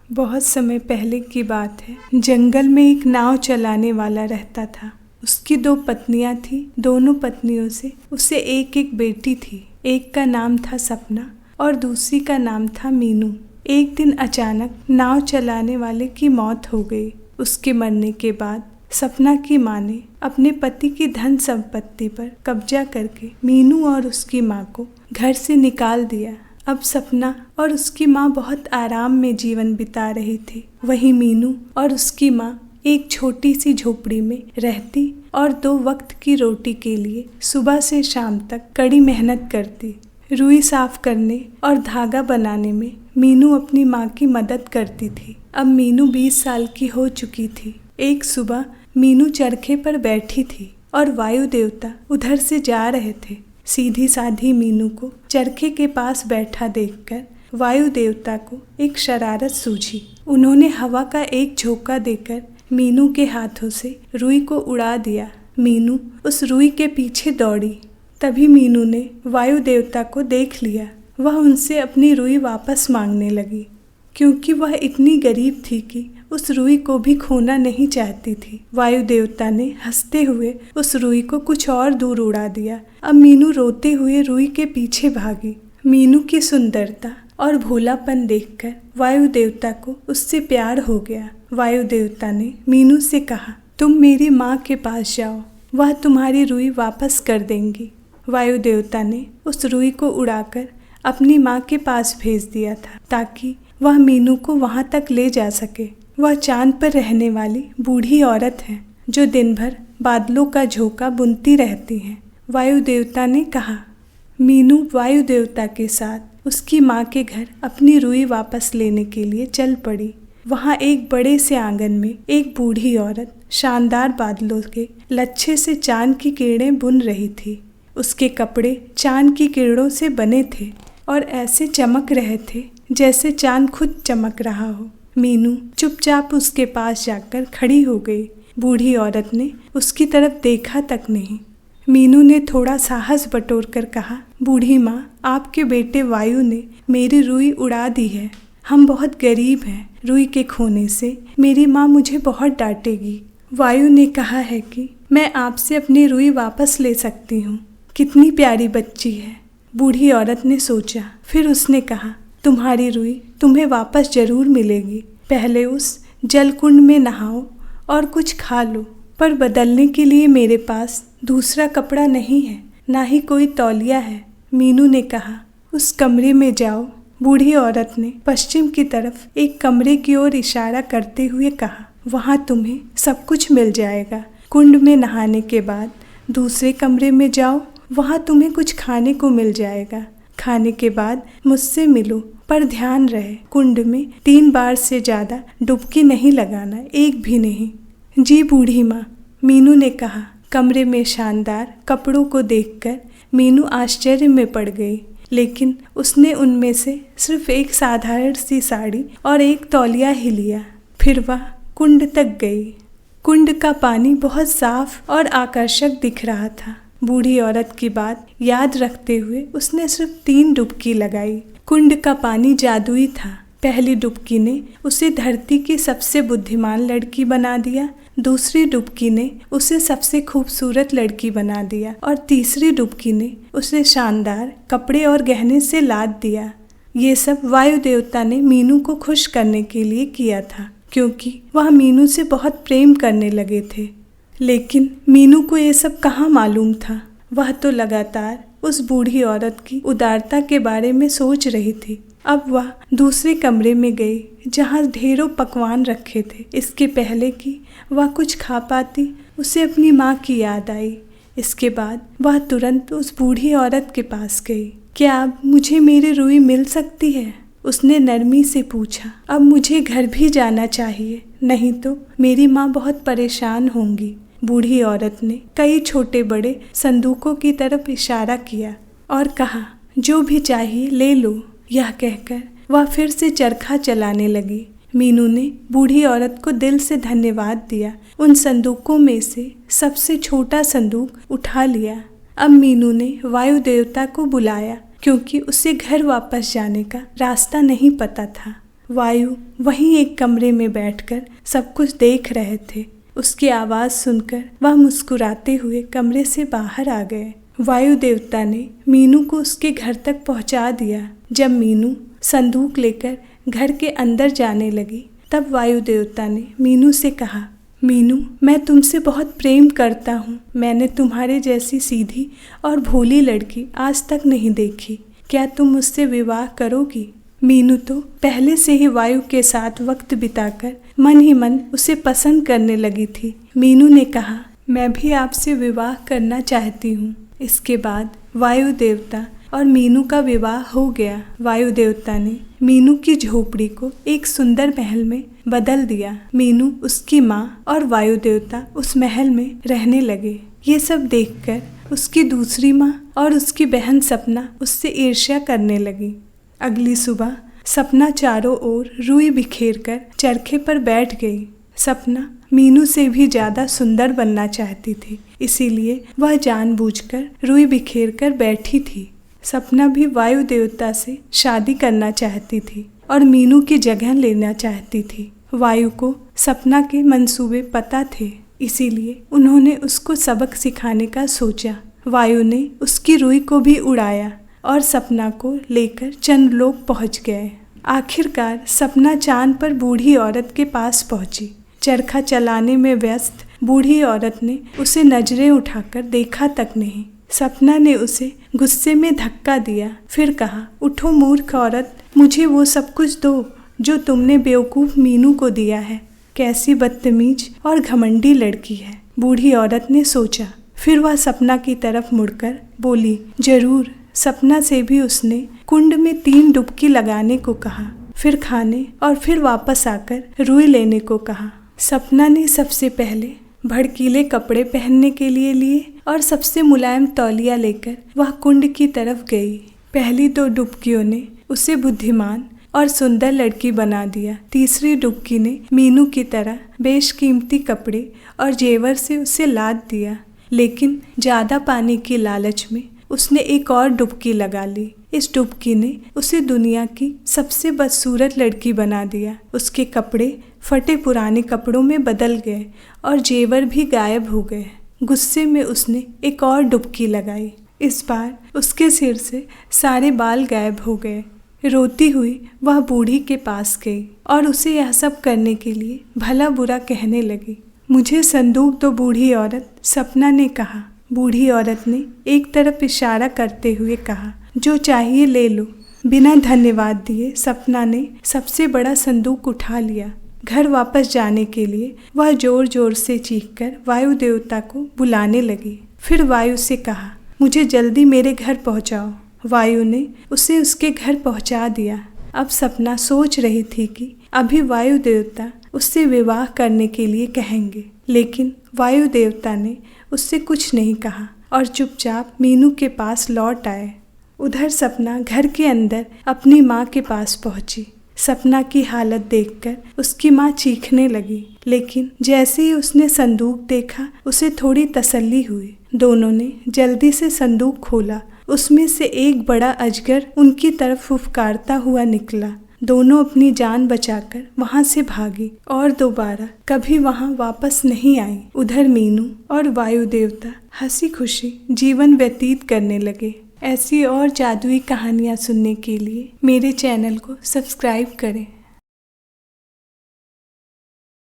बहुत समय पहले की बात है। जंगल में एक नाव चलाने वाला रहता था। उसकी 2 पत्नियां थीं। दोनों पत्नियों से उसे एक एक बेटी थी। एक का नाम था सपना और दूसरी का नाम था मीनू। एक दिन अचानक नाव चलाने वाले की मौत हो गई। उसके मरने के बाद सपना की माँ ने अपने पति की धन संपत्ति पर कब्जा करके मीनू और उसकी माँ को घर से निकाल दिया। अब सपना और उसकी माँ बहुत आराम में जीवन बिता रही थी। वहीं मीनू और उसकी माँ एक छोटी सी झोपड़ी में रहती और 2 वक्त की रोटी के लिए सुबह से शाम तक कड़ी मेहनत करती। रुई साफ करने और धागा बनाने में मीनू अपनी माँ की मदद करती थी। अब मीनू 20 साल की हो चुकी थी। एक सुबह मीनू चरखे पर बैठी थी और वायु देवता उधर से जा रहे थे। सीधी साधी मीनू को चरखे के पास बैठा देखकर वायु देवता को एक शरारत सूझी। उन्होंने हवा का एक झोंका देकर मीनू के हाथों से रुई को उड़ा दिया। मीनू उस रुई के पीछे दौड़ी। तभी मीनू ने वायु देवता को देख लिया। वह उनसे अपनी रुई वापस मांगने लगी, क्योंकि वह इतनी गरीब थी कि उस रुई को भी खोना नहीं चाहती थी। वायु देवता ने हंसते हुए उस रुई को कुछ और दूर उड़ा दिया। अब मीनू रोते हुए रुई के पीछे भागी। मीनू की सुंदरता और भोलापन देखकर वायु देवता को उससे प्यार हो गया। वायु देवता ने मीनू से कहा, तुम मेरी माँ के पास जाओ, वह तुम्हारी रुई वापस कर देंगी। वायु देवता ने उस रुई को उड़ाकर अपनी माँ के पास भेज दिया था, ताकि वह मीनू को वहाँ तक ले जा सके। वह चांद पर रहने वाली बूढ़ी औरत है, जो दिन भर बादलों का झोंका बुनती रहती है। वायु देवता ने कहा। मीनू वायु देवता के साथ उसकी माँ के घर अपनी रुई वापस लेने के लिए चल पड़ी। वहाँ एक बड़े से आंगन में एक बूढ़ी औरत शानदार बादलों के लच्छे से चांद की किरणें बुन रही थी। उसके कपड़े चांद की किरणों से बने थे और ऐसे चमक रहे थे जैसे चांद खुद चमक रहा हो। मीनू चुपचाप उसके पास जाकर खड़ी हो गई। बूढ़ी औरत ने उसकी तरफ देखा तक नहीं। मीनू ने थोड़ा साहस बटोरकर कहा, बूढ़ी माँ, आपके बेटे वायु ने मेरी रुई उड़ा दी है। हम बहुत गरीब हैं। रुई के खोने से मेरी माँ मुझे बहुत डांटेगी। वायु ने कहा है कि मैं आपसे अपनी रुई वापस ले सकती हूँ। कितनी प्यारी बच्ची है। बूढ़ी औरत ने सोचा। फिर उसने कहा, तुम्हारी रुई तुम्हें वापस जरूर मिलेगी। पहले उस जलकुंड में नहाओ और कुछ खा लो, पर बदलने के लिए मेरे पास दूसरा कपड़ा नहीं है, ना ही कोई तौलिया है। मीनू ने कहा, उस कमरे में जाओ। बूढ़ी औरत ने पश्चिम की तरफ एक कमरे की ओर इशारा करते हुए कहा, वहाँ तुम्हें सब कुछ मिल जाएगा। कुंड में नहाने के बाद दूसरे कमरे में जाओ, वहाँ तुम्हें कुछ खाने को मिल जाएगा। खाने के बाद मुझसे मिलो, पर ध्यान रहे कुंड में 3 बार से ज़्यादा डुबकी नहीं लगाना, एक भी नहीं। जी बूढ़ी माँ, मीनू ने कहा। कमरे में शानदार कपड़ों को देखकर मीनू आश्चर्य में पड़ गई, लेकिन उसने उनमें से सिर्फ एक साधारण सी साड़ी और एक तौलिया ही लिया। फिर वह कुंड तक गई। कुंड का पानी बहुत साफ और आकर्षक दिख रहा था। बूढ़ी औरत की बात याद रखते हुए उसने सिर्फ 3 डुबकी लगाई। कुंड का पानी जादुई था। पहली डुबकी ने उसे धरती की सबसे बुद्धिमान लड़की बना दिया। दूसरी डुबकी ने उसे सबसे खूबसूरत लड़की बना दिया और तीसरी डुबकी ने उसे शानदार कपड़े और गहने से लाद दिया। ये सब वायु देवता ने मीनू को खुश करने के लिए किया था, क्योंकि वह मीनू से बहुत प्रेम करने लगे थे। लेकिन मीनू को ये सब कहाँ मालूम था। वह तो लगातार उस बूढ़ी औरत की उदारता के बारे में सोच रही थी। अब वह दूसरे कमरे में गई, जहाँ ढेरों पकवान रखे थे। इसके पहले कि वह कुछ खा पाती, उसे अपनी माँ की याद आई। इसके बाद वह तुरंत उस बूढ़ी औरत के पास गई। क्या अब मुझे मेरी रुई मिल सकती है? उसने नरमी से पूछा। अब मुझे घर भी जाना चाहिए, नहीं तो मेरी माँ बहुत परेशान होंगी। बूढ़ी औरत ने कई छोटे बड़े संदूकों की तरफ इशारा किया और कहा, जो भी चाहिए ले लो। यह कहकर वह फिर से चरखा चलाने लगी। मीनू ने बूढ़ी औरत को दिल से धन्यवाद दिया। उन संदूकों में से सबसे छोटा संदूक उठा लिया। अब मीनू ने वायु देवता को बुलाया, क्योंकि उसे घर वापस जाने का रास्ता नहीं पता था। वायु वहीं एक कमरे में बैठकर सब कुछ देख रहे थे। उसकी आवाज़ सुनकर वह मुस्कुराते हुए कमरे से बाहर आ गए। वायु देवता ने मीनू को उसके घर तक पहुंचा दिया। जब मीनू संदूक लेकर घर के अंदर जाने लगी तब वायु देवता ने मीनू से कहा, मीनू, मैं तुमसे बहुत प्रेम करता हूँ। मैंने तुम्हारे जैसी सीधी और भोली लड़की आज तक नहीं देखी। क्या तुम मुझसे विवाह करोगी? मीनू तो पहले से ही वायु के साथ वक्त बिताकर मन ही मन उसे पसंद करने लगी थी। मीनू ने कहा, मैं भी आपसे विवाह करना चाहती हूँ। इसके बाद वायु देवता और मीनू का विवाह हो गया। वायु देवता ने मीनू की झोपड़ी को एक सुंदर महल में बदल दिया। मीनू, उसकी माँ और वायु देवता उस महल में रहने लगे। ये सब देखकर उसकी दूसरी माँ और उसकी बहन सपना उससे ईर्ष्या करने लगी। अगली सुबह सपना चारों ओर रुई बिखेर कर चरखे पर बैठ गई। सपना मीनू से भी ज्यादा सुंदर बनना चाहती थी, इसीलिए वह जानबूझकर रुई बिखेर कर बैठी थी। सपना भी वायु देवता से शादी करना चाहती थी और मीनू की जगह लेना चाहती थी। वायु को सपना के मंसूबे पता थे, इसीलिए उन्होंने उसको सबक सिखाने का सोचा। वायु ने उसकी रुई को भी उड़ाया और सपना को लेकर चंद्रलोक पहुंच गए। आखिरकार सपना चांद पर बूढ़ी औरत के पास पहुंची। चरखा चलाने में व्यस्त बूढ़ी औरत ने उसे नजरें उठाकर देखा तक नहीं। सपना ने उसे गुस्से में धक्का दिया, फिर कहा, उठो मूर्ख औरत, मुझे वो सब कुछ दो जो तुमने बेवकूफ मीनू को दिया है। कैसी बदतमीज और घमंडी लड़की है, बूढ़ी औरत ने सोचा। फिर वह सपना की तरफ मुड़कर बोली, जरूर। सपना से भी उसने कुंड में 3 डुबकी लगाने को कहा, फिर खाने और फिर वापस आकर रुई लेने को कहा। सपना ने सबसे पहले भड़कीले कपड़े पहनने के लिए और सबसे मुलायम तौलिया लेकर वह कुंड की तरफ गई। पहली 2 डुबकियों ने उसे बुद्धिमान और सुंदर लड़की बना दिया। तीसरी डुबकी ने मीनू की तरह बेशकीमती कपड़े और जेवर से उसे लाद दिया, लेकिन ज़्यादा पानी की लालच में उसने एक और डुबकी लगा ली। इस डुबकी ने उसे दुनिया की सबसे बदसूरत लड़की बना दिया। उसके कपड़े फटे पुराने कपड़ों में बदल गए और जेवर भी गायब हो गए। गुस्से में उसने एक और डुबकी लगाई। इस बार उसके सिर से सारे बाल गायब हो गए। रोती हुई वह बूढ़ी के पास गई और उसे यह सब करने के लिए भला बुरा कहने लगी। मुझे संदूक दो, बूढ़ी औरत, सपना ने कहा। बूढ़ी औरत ने एक तरफ इशारा करते हुए कहा, जो चाहिए ले लो। बिना धन्यवाद दिए सपना ने सबसे बड़ा संदूक उठा लिया। घर वापस जाने के लिए वह जोर जोर से चीखकर वायु देवता को बुलाने लगी। फिर वायु से कहा, मुझे जल्दी मेरे घर पहुंचाओ। वायु ने उसे उसके घर पहुंचा दिया। अब सपना सोच रही थी कि अभी वायु देवता उससे विवाह करने के लिए कहेंगे, लेकिन वायु देवता ने उससे कुछ नहीं कहा और चुपचाप मीनू के पास लौट आए। उधर सपना घर के अंदर अपनी माँ के पास पहुंची। सपना की हालत देखकर उसकी माँ चीखने लगी, लेकिन जैसे ही उसने संदूक देखा उसे थोड़ी तसल्ली हुई। दोनों ने जल्दी से संदूक खोला। उसमें से एक बड़ा अजगर उनकी तरफ फुफकारता हुआ निकला। दोनों अपनी जान बचाकर वहां से भागी और दोबारा कभी वहां वापस नहीं आई। उधर मीनू और वायु देवता हंसी खुशी जीवन व्यतीत करने लगे। ऐसी और जादुई कहानियाँ सुनने के लिए मेरे चैनल को सब्सक्राइब करें।